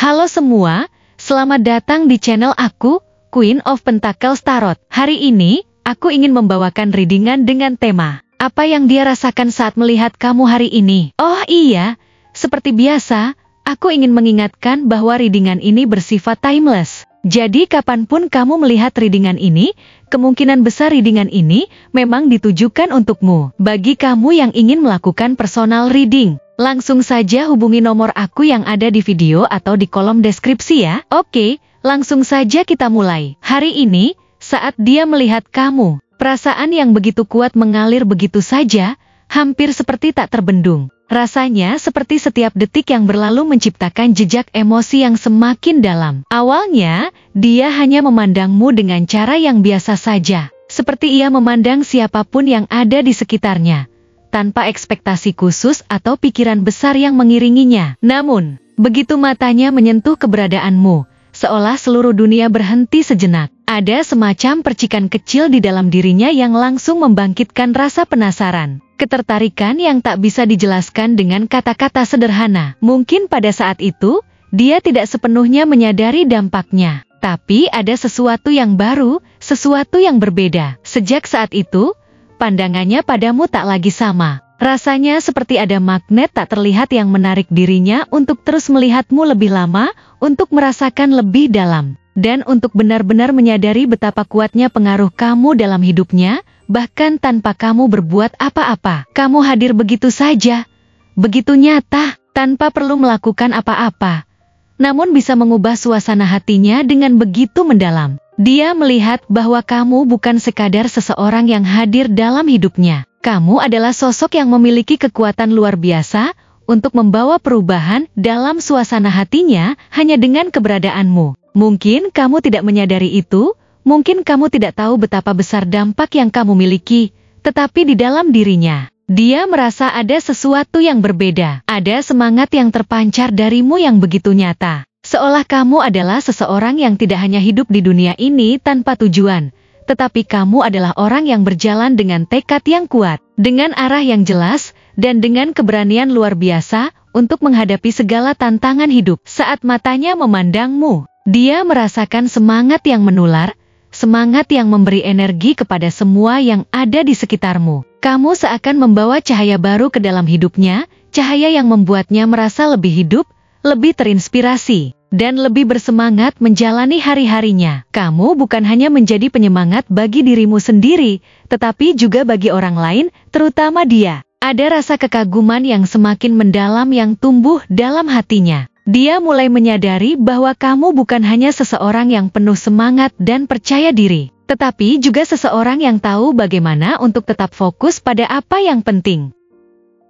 Halo semua, selamat datang di channel aku, Queen of Pentacles Tarot. Hari ini, aku ingin membawakan readingan dengan tema, apa yang dia rasakan saat melihat kamu hari ini. Oh iya, seperti biasa, aku ingin mengingatkan bahwa readingan ini bersifat timeless. Jadi kapanpun kamu melihat readingan ini, kemungkinan besar readingan ini memang ditujukan untukmu. Bagi kamu yang ingin melakukan personal reading, langsung saja hubungi nomor aku yang ada di video atau di kolom deskripsi ya. Oke, langsung saja kita mulai. Hari ini, saat dia melihat kamu, perasaan yang begitu kuat mengalir begitu saja, hampir seperti tak terbendung. Rasanya seperti setiap detik yang berlalu menciptakan jejak emosi yang semakin dalam. Awalnya, dia hanya memandangmu dengan cara yang biasa saja, seperti ia memandang siapapun yang ada di sekitarnya, tanpa ekspektasi khusus atau pikiran besar yang mengiringinya. Namun, begitu matanya menyentuh keberadaanmu, seolah seluruh dunia berhenti sejenak. Ada semacam percikan kecil di dalam dirinya yang langsung membangkitkan rasa penasaran, ketertarikan yang tak bisa dijelaskan dengan kata-kata sederhana. Mungkin pada saat itu, dia tidak sepenuhnya menyadari dampaknya. Tapi ada sesuatu yang baru, sesuatu yang berbeda. Sejak saat itu, pandangannya padamu tak lagi sama. Rasanya seperti ada magnet tak terlihat yang menarik dirinya untuk terus melihatmu lebih lama, untuk merasakan lebih dalam, dan untuk benar-benar menyadari betapa kuatnya pengaruh kamu dalam hidupnya, bahkan tanpa kamu berbuat apa-apa. Kamu hadir begitu saja, begitu nyata, tanpa perlu melakukan apa-apa, namun bisa mengubah suasana hatinya dengan begitu mendalam. Dia melihat bahwa kamu bukan sekadar seseorang yang hadir dalam hidupnya. Kamu adalah sosok yang memiliki kekuatan luar biasa untuk membawa perubahan dalam suasana hatinya hanya dengan keberadaanmu. Mungkin kamu tidak menyadari itu, mungkin kamu tidak tahu betapa besar dampak yang kamu miliki, tetapi di dalam dirinya, dia merasa ada sesuatu yang berbeda. Ada semangat yang terpancar darimu yang begitu nyata. Seolah kamu adalah seseorang yang tidak hanya hidup di dunia ini tanpa tujuan, tetapi kamu adalah orang yang berjalan dengan tekad yang kuat, dengan arah yang jelas, dan dengan keberanian luar biasa untuk menghadapi segala tantangan hidup. Saat matanya memandangmu, dia merasakan semangat yang menular, semangat yang memberi energi kepada semua yang ada di sekitarmu. Kamu seakan membawa cahaya baru ke dalam hidupnya, cahaya yang membuatnya merasa lebih hidup, lebih terinspirasi, dan lebih bersemangat menjalani hari-harinya. Kamu bukan hanya menjadi penyemangat bagi dirimu sendiri, tetapi juga bagi orang lain, terutama dia. Ada rasa kekaguman yang semakin mendalam yang tumbuh dalam hatinya. Dia mulai menyadari bahwa kamu bukan hanya seseorang yang penuh semangat dan percaya diri, tetapi juga seseorang yang tahu bagaimana untuk tetap fokus pada apa yang penting.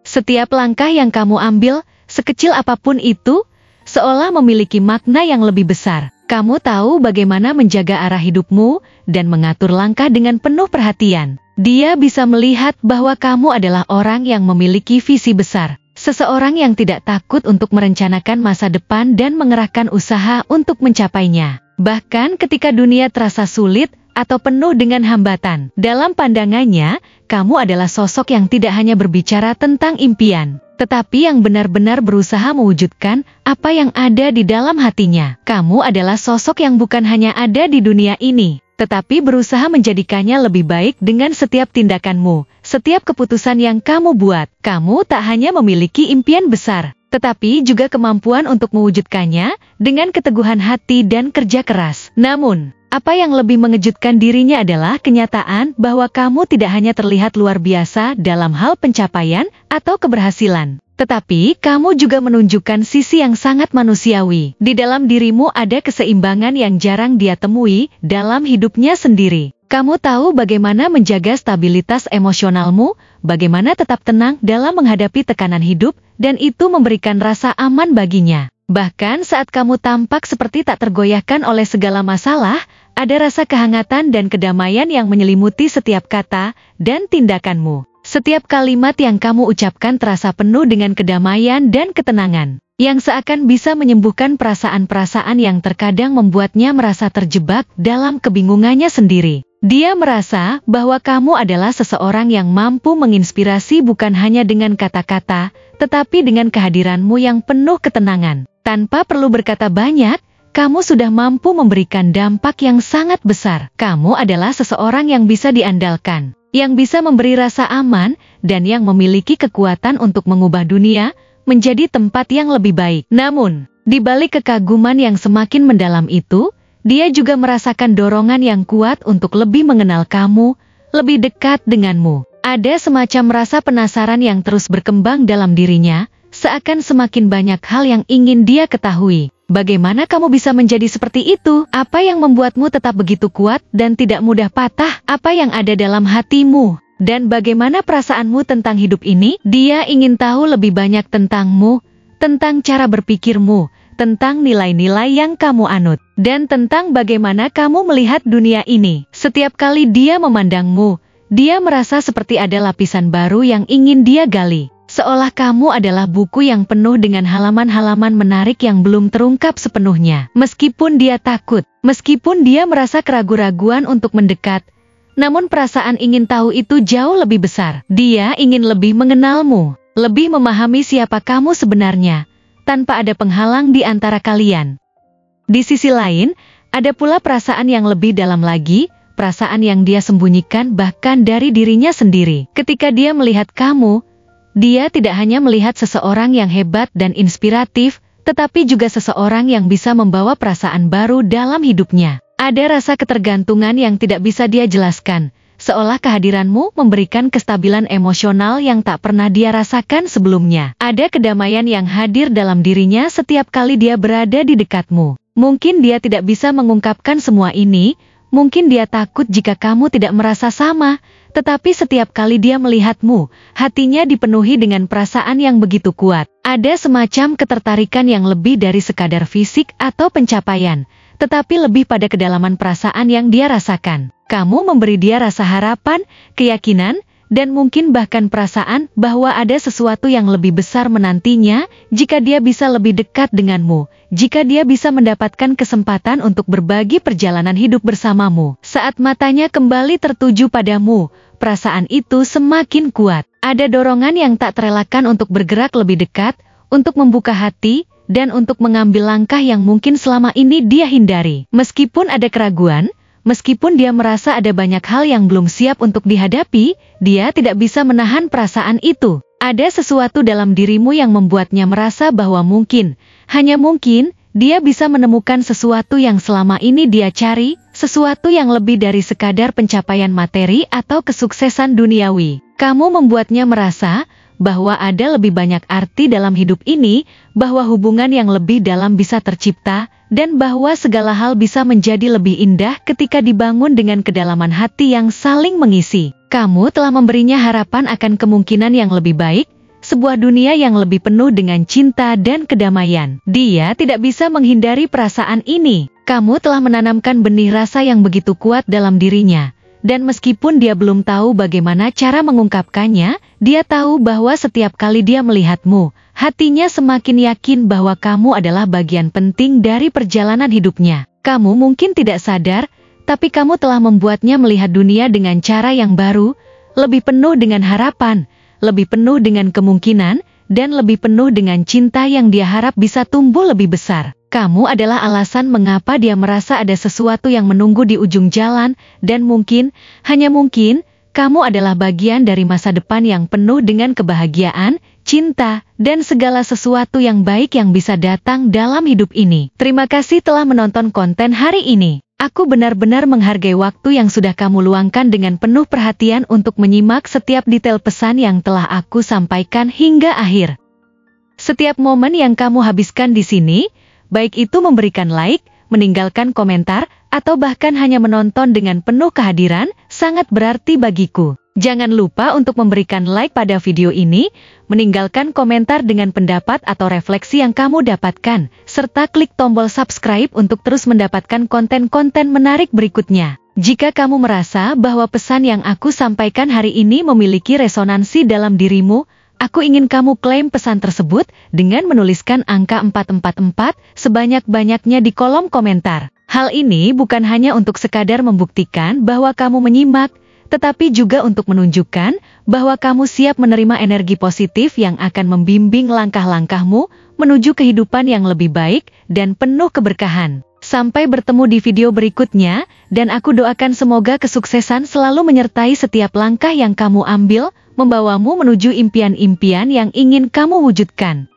Setiap langkah yang kamu ambil, sekecil apapun itu, seolah memiliki makna yang lebih besar. Kamu tahu bagaimana menjaga arah hidupmu dan mengatur langkah dengan penuh perhatian. Dia bisa melihat bahwa kamu adalah orang yang memiliki visi besar. Seseorang yang tidak takut untuk merencanakan masa depan dan mengerahkan usaha untuk mencapainya. Bahkan ketika dunia terasa sulit atau penuh dengan hambatan. Dalam pandangannya, kamu adalah sosok yang tidak hanya berbicara tentang impian, tetapi yang benar-benar berusaha mewujudkan apa yang ada di dalam hatinya. Kamu adalah sosok yang bukan hanya ada di dunia ini, tetapi berusaha menjadikannya lebih baik dengan setiap tindakanmu, setiap keputusan yang kamu buat. Kamu tak hanya memiliki impian besar, tetapi juga kemampuan untuk mewujudkannya dengan keteguhan hati dan kerja keras. Namun, apa yang lebih mengejutkan dirinya adalah kenyataan bahwa kamu tidak hanya terlihat luar biasa dalam hal pencapaian atau keberhasilan, tetapi kamu juga menunjukkan sisi yang sangat manusiawi. Di dalam dirimu ada keseimbangan yang jarang dia temui dalam hidupnya sendiri. Kamu tahu bagaimana menjaga stabilitas emosionalmu, bagaimana tetap tenang dalam menghadapi tekanan hidup, dan itu memberikan rasa aman baginya. Bahkan saat kamu tampak seperti tak tergoyahkan oleh segala masalah, ada rasa kehangatan dan kedamaian yang menyelimuti setiap kata dan tindakanmu. Setiap kalimat yang kamu ucapkan terasa penuh dengan kedamaian dan ketenangan, yang seakan bisa menyembuhkan perasaan-perasaan yang terkadang membuatnya merasa terjebak dalam kebingungannya sendiri. Dia merasa bahwa kamu adalah seseorang yang mampu menginspirasi bukan hanya dengan kata-kata, tetapi dengan kehadiranmu yang penuh ketenangan. Tanpa perlu berkata banyak, kamu sudah mampu memberikan dampak yang sangat besar. Kamu adalah seseorang yang bisa diandalkan, yang bisa memberi rasa aman, dan yang memiliki kekuatan untuk mengubah dunia menjadi tempat yang lebih baik. Namun, di balik kekaguman yang semakin mendalam itu, dia juga merasakan dorongan yang kuat untuk lebih mengenal kamu, lebih dekat denganmu. Ada semacam rasa penasaran yang terus berkembang dalam dirinya, seakan semakin banyak hal yang ingin dia ketahui. Bagaimana kamu bisa menjadi seperti itu? Apa yang membuatmu tetap begitu kuat dan tidak mudah patah? Apa yang ada dalam hatimu? Dan bagaimana perasaanmu tentang hidup ini? Dia ingin tahu lebih banyak tentangmu, tentang cara berpikirmu, tentang nilai-nilai yang kamu anut, dan tentang bagaimana kamu melihat dunia ini. Setiap kali dia memandangmu, dia merasa seperti ada lapisan baru yang ingin dia gali. Seolah kamu adalah buku yang penuh dengan halaman-halaman menarik yang belum terungkap sepenuhnya. Meskipun dia takut, meskipun dia merasa keraguan-raguan untuk mendekat, namun perasaan ingin tahu itu jauh lebih besar. Dia ingin lebih mengenalmu, lebih memahami siapa kamu sebenarnya, tanpa ada penghalang di antara kalian. Di sisi lain, ada pula perasaan yang lebih dalam lagi, perasaan yang dia sembunyikan bahkan dari dirinya sendiri. Ketika dia melihat kamu, dia tidak hanya melihat seseorang yang hebat dan inspiratif, tetapi juga seseorang yang bisa membawa perasaan baru dalam hidupnya. Ada rasa ketergantungan yang tidak bisa dia jelaskan, seolah kehadiranmu memberikan kestabilan emosional yang tak pernah dia rasakan sebelumnya. Ada kedamaian yang hadir dalam dirinya setiap kali dia berada di dekatmu. Mungkin dia tidak bisa mengungkapkan semua ini, mungkin dia takut jika kamu tidak merasa sama, tetapi setiap kali dia melihatmu, hatinya dipenuhi dengan perasaan yang begitu kuat. Ada semacam ketertarikan yang lebih dari sekadar fisik atau pencapaian, tetapi lebih pada kedalaman perasaan yang dia rasakan. Kamu memberi dia rasa harapan, keyakinan, dan mungkin bahkan perasaan bahwa ada sesuatu yang lebih besar menantinya jika dia bisa lebih dekat denganmu, jika dia bisa mendapatkan kesempatan untuk berbagi perjalanan hidup bersamamu. Saat matanya kembali tertuju padamu, perasaan itu semakin kuat. Ada dorongan yang tak terelakkan untuk bergerak lebih dekat, untuk membuka hati, dan untuk mengambil langkah yang mungkin selama ini dia hindari. Meskipun ada keraguan, meskipun dia merasa ada banyak hal yang belum siap untuk dihadapi, dia tidak bisa menahan perasaan itu. Ada sesuatu dalam dirimu yang membuatnya merasa bahwa mungkin, hanya mungkin, dia bisa menemukan sesuatu yang selama ini dia cari, sesuatu yang lebih dari sekadar pencapaian materi atau kesuksesan duniawi. Kamu membuatnya merasa bahwa ada lebih banyak arti dalam hidup ini, bahwa hubungan yang lebih dalam bisa tercipta, dan bahwa segala hal bisa menjadi lebih indah ketika dibangun dengan kedalaman hati yang saling mengisi. Kamu telah memberinya harapan akan kemungkinan yang lebih baik, sebuah dunia yang lebih penuh dengan cinta dan kedamaian. Dia tidak bisa menghindari perasaan ini. Kamu telah menanamkan benih rasa yang begitu kuat dalam dirinya. Dan meskipun dia belum tahu bagaimana cara mengungkapkannya, dia tahu bahwa setiap kali dia melihatmu, hatinya semakin yakin bahwa kamu adalah bagian penting dari perjalanan hidupnya. Kamu mungkin tidak sadar, tapi kamu telah membuatnya melihat dunia dengan cara yang baru, lebih penuh dengan harapan, lebih penuh dengan kemungkinan, dan lebih penuh dengan cinta yang dia harap bisa tumbuh lebih besar. Kamu adalah alasan mengapa dia merasa ada sesuatu yang menunggu di ujung jalan, dan mungkin, hanya mungkin, kamu adalah bagian dari masa depan yang penuh dengan kebahagiaan, cinta, dan segala sesuatu yang baik yang bisa datang dalam hidup ini. Terima kasih telah menonton konten hari ini. Aku benar-benar menghargai waktu yang sudah kamu luangkan dengan penuh perhatian untuk menyimak setiap detail pesan yang telah aku sampaikan hingga akhir. Setiap momen yang kamu habiskan di sini, baik itu memberikan like, meninggalkan komentar, atau bahkan hanya menonton dengan penuh kehadiran, sangat berarti bagiku. Jangan lupa untuk memberikan like pada video ini, meninggalkan komentar dengan pendapat atau refleksi yang kamu dapatkan, serta klik tombol subscribe untuk terus mendapatkan konten-konten menarik berikutnya. Jika kamu merasa bahwa pesan yang aku sampaikan hari ini memiliki resonansi dalam dirimu, aku ingin kamu klaim pesan tersebut dengan menuliskan angka 444 sebanyak-banyaknya di kolom komentar. Hal ini bukan hanya untuk sekadar membuktikan bahwa kamu menyimak, tetapi juga untuk menunjukkan bahwa kamu siap menerima energi positif yang akan membimbing langkah-langkahmu menuju kehidupan yang lebih baik dan penuh keberkahan. Sampai bertemu di video berikutnya, dan aku doakan semoga kesuksesan selalu menyertai setiap langkah yang kamu ambil, membawamu menuju impian-impian yang ingin kamu wujudkan.